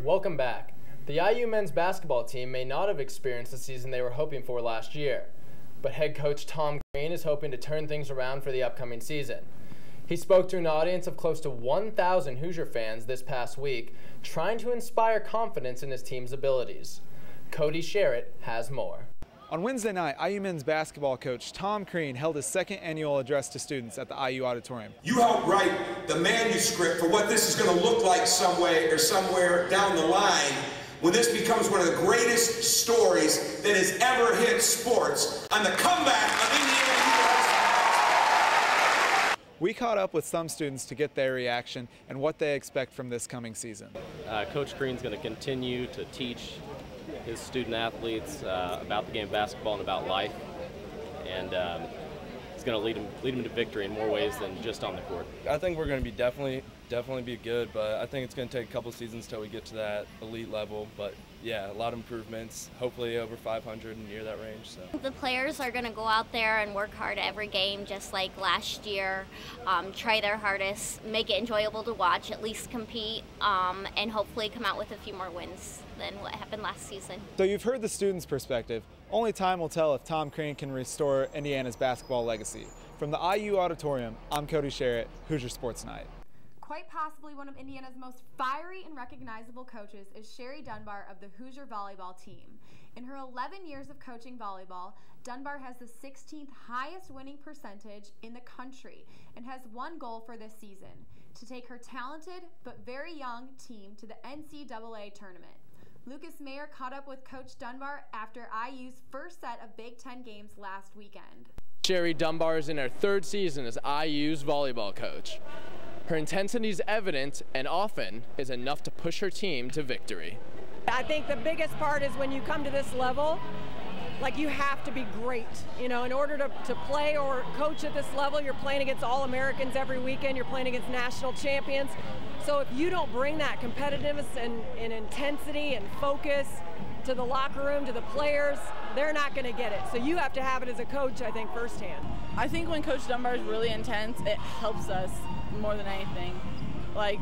Welcome back. The IU men's basketball team may not have experienced the season they were hoping for last year, but head coach Tom Crean is hoping to turn things around for the upcoming season. He spoke to an audience of close to 1,000 Hoosier fans this past week, trying to inspire confidence in his team's abilities. Cody Sherritt has more. On Wednesday night, IU men's basketball coach Tom Crean held his second annual address to students at the IU auditorium. You helped write the manuscript for what this is going to look like somewhere down the line when this becomes one of the greatest stories that has ever hit sports on the comeback of Indiana. We caught up with some students to get their reaction and what they expect from this coming season. Coach Crean's going to continue to teach his student athletes about the game of basketball and about life, and he's going to lead them to victory in more ways than just on the court. I think we're going to be definitely be good, but I think it's going to take a couple seasons till we get to that elite level. But yeah, a lot of improvements, hopefully over 500 and near that range. So the players are going to go out there and work hard every game, just like last year, try their hardest, make it enjoyable to watch, at least compete, and hopefully come out with a few more wins than what happened last season. So you've heard the students' perspective. Only time will tell if Tom Crean can restore Indiana's basketball legacy. From the IU auditorium, I'm Cody Sherritt, Hoosier Sports Nite. Quite possibly one of Indiana's most fiery and recognizable coaches is Sherry Dunbar of the Hoosier volleyball team. In her 11 years of coaching volleyball, Dunbar has the 16th highest winning percentage in the country and has one goal for this season: to take her talented but very young team to the NCAA tournament. Lucas Mayer caught up with Coach Dunbar after IU's first set of Big Ten games last weekend. Sherry Dunbar is in her third season as IU's volleyball coach. Her intensity is evident and often is enough to push her team to victory. I think the biggest part is when you come to this level, like, you have to be great. You know, in order to play or coach at this level, you're playing against All-Americans every weekend, you're playing against national champions. So if you don't bring that competitiveness and intensity and focus to the locker room, to the players, they're not going to get it. So you have to have it as a coach, I think, firsthand. I think when Coach Dunbar is really intense, it helps us more than anything. Like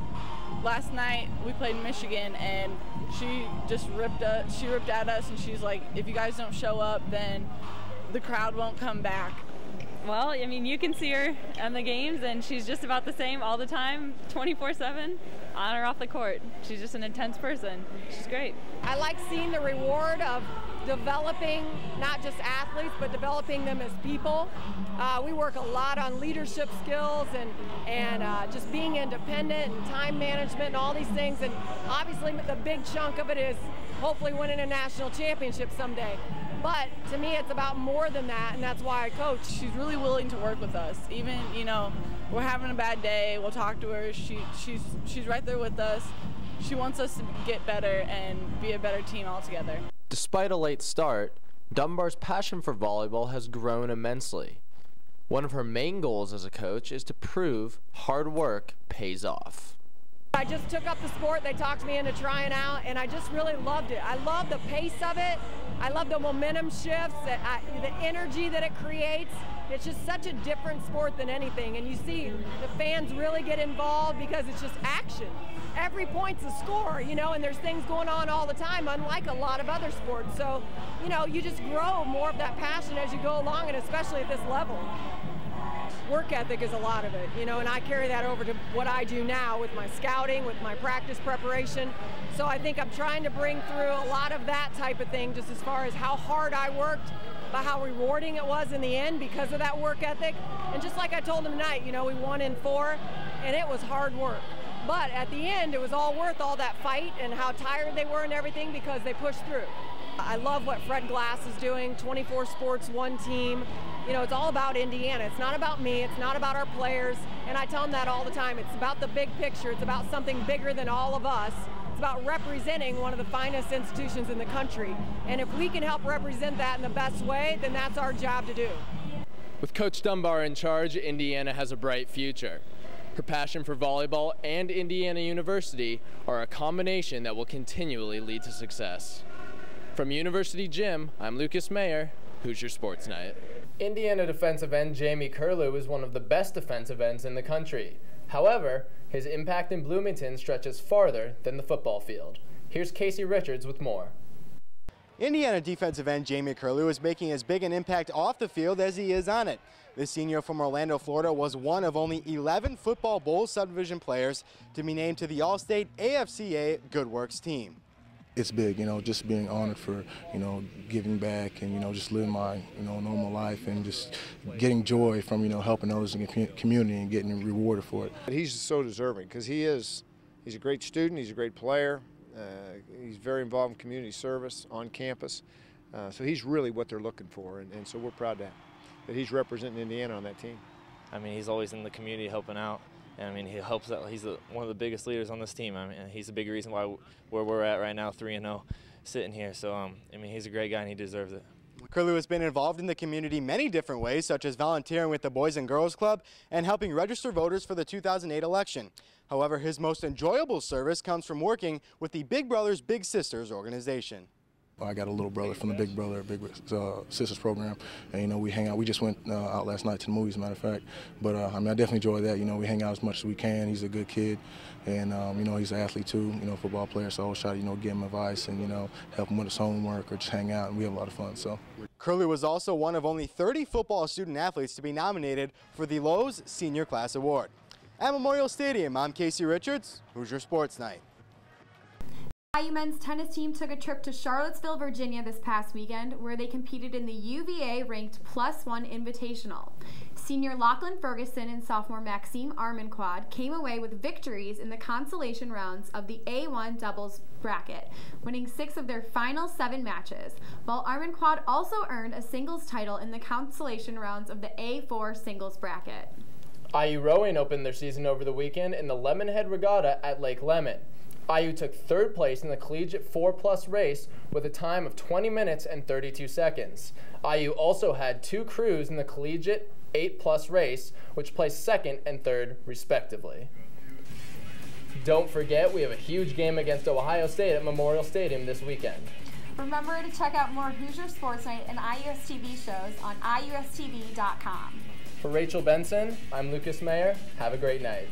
last night we played Michigan and she just ripped at us, and she's like, if you guys don't show up, then the crowd won't come back. Well, I mean, you can see her on the games, and she's just about the same all the time, 24/7, on or off the court. She's just an intense person. She's great. I like seeing the reward of developing not just athletes, but developing them as people. We work a lot on leadership skills and just being independent and time management and all these things. And obviously the big chunk of it is hopefully winning a national championship someday. But to me, it's about more than that, and that's why I coach. She's really willing to work with us. Even, you know, we're having a bad day, we'll talk to her. She's right there with us. She wants us to get better and be a better team altogether. Despite a late start, Dunbar's passion for volleyball has grown immensely. One of her main goals as a coach is to prove hard work pays off. I just took up the sport. They talked me into trying out, and I just really loved it. I love the pace of it. I love the momentum shifts, the energy that it creates. It's just such a different sport than anything, and you see the fans really get involved because it's just action. Every point's a score, you know, and there's things going on all the time, unlike a lot of other sports. So, you know, you just grow more of that passion as you go along, and especially at this level. Work ethic is a lot of it, you know, and I carry that over to what I do now with my scouting, with my practice preparation. So I think I'm trying to bring through a lot of that type of thing, just as far as how hard I worked, but how rewarding it was in the end because of that work ethic. And just like I told them tonight, you know, we won in 4, and it was hard work. But at the end, it was all worth all that fight and how tired they were and everything because they pushed through. I love what Fred Glass is doing, 24 sports, one team. You know, it's all about Indiana. It's not about me. It's not about our players. And I tell them that all the time. It's about the big picture. It's about something bigger than all of us. It's about representing one of the finest institutions in the country. And if we can help represent that in the best way, then that's our job to do. With Coach Dunbar in charge, Indiana has a bright future. Her passion for volleyball and Indiana University are a combination that will continually lead to success. From University Gym, I'm Lucas Mayer, Hoosier Sports Nite. Indiana defensive end Jammie Kirlew is one of the best defensive ends in the country. However, his impact in Bloomington stretches farther than the football field. Here's Casey Richards with more. Indiana defensive end Jammie Kirlew is making as big an impact off the field as he is on it. This senior from Orlando, Florida was one of only 11 Football Bowl subdivision players to be named to the All-State AFCA Good Works team. It's big, just being honored for, giving back and, just living my, normal life and just getting joy from, helping others in the community and getting rewarded for it. He's so deserving because he's a great student, he's a great player, he's very involved in community service on campus. So he's really what they're looking for, and so we're proud that he's representing Indiana on that team. I mean, he's always in the community helping out. And I mean, he helps out. He's one of the biggest leaders on this team. I mean, he's a big reason why where we're at right now, 3-0, sitting here. So, I mean, he's a great guy and he deserves it. Kirlew has been involved in the community many different ways, such as volunteering with the Boys and Girls Club and helping register voters for the 2008 election. However, his most enjoyable service comes from working with the Big Brothers Big Sisters organization. I got a little brother from the Big Brother Big Sisters program, and we hang out. We just went out last night to the movies, as a matter of fact. But I mean, I definitely enjoy that. We hang out as much as we can. He's a good kid, and he's an athlete too. Football player. So I always try to give him advice and help him with his homework or just hang out, and we have a lot of fun. So. Kirlew was also one of only 30 football student athletes to be nominated for the Lowe's Senior Class Award. At Memorial Stadium, I'm Casey Richards, Hoosier Sports Night. IU men's tennis team took a trip to Charlottesville, Virginia this past weekend, where they competed in the UVA-ranked +1 Invitational. Senior Lachlan Ferguson and sophomore Maxime Arminquad came away with victories in the consolation rounds of the A1 doubles bracket, winning 6 of their final 7 matches, while Arminquad also earned a singles title in the consolation rounds of the A4 singles bracket. IU rowing opened their season over the weekend in the Lemonhead Regatta at Lake Lemon. IU took 3rd place in the collegiate 4+ race with a time of 20 minutes and 32 seconds. IU also had 2 crews in the collegiate 8+ race, which placed 2nd and 3rd respectively. Don't forget, we have a huge game against Ohio State at Memorial Stadium this weekend. Remember to check out more Hoosier Sports Night and IUSTV shows on iustv.com. For Rachel Benson, I'm Lucas Mayer. Have a great night.